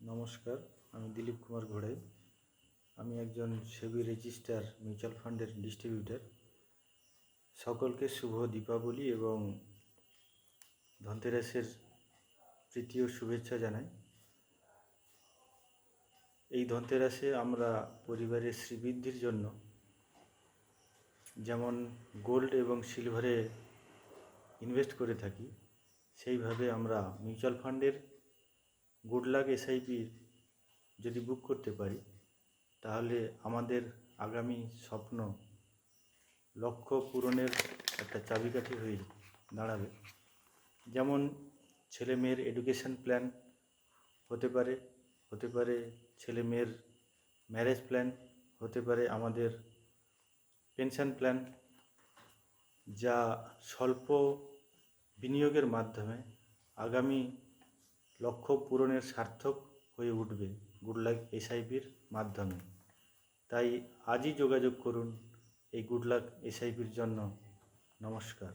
নমস্কার, আমি দিলীপ কুমার ঘোড়াই। আমি একজন সেবি রেজিস্টার মিউচুয়াল ফান্ডের ডিস্ট্রিবিউটর। সকলকে শুভ দীপাবলি এবং ধনতেরাসের প্রীতি ও শুভেচ্ছা জানাই। এই ধনতেরাসে আমরা পরিবারের শ্রীবৃদ্ধির জন্য যেমন গোল্ড এবং সিলভারে ইনভেস্ট করে থাকি, সেইভাবে আমরা মিউচুয়াল ফান্ডের গুড লাক এসআইপির যদি বুক করতে পারি তাহলে আমাদের আগামী স্বপ্ন লক্ষ্য পূরণের একটা চাবিকাঠি হয়ে দাঁড়াবে। যেমন ছেলে মেয়ের এডুকেশন প্ল্যান হতে পারে ছেলে মেয়ের ম্যারেজ প্ল্যান, হতে পারে আমাদের পেনশন প্ল্যান, যা স্বল্প বিনিয়োগের মাধ্যমে আগামী লক্ষ্য পূরণের সার্থক হয়ে উঠবে গুড লাক এসআইপির মাধ্যমে। তাই আজই যোগাযোগ করুন এই গুড লাক এসআইপির জন্য। নমস্কার।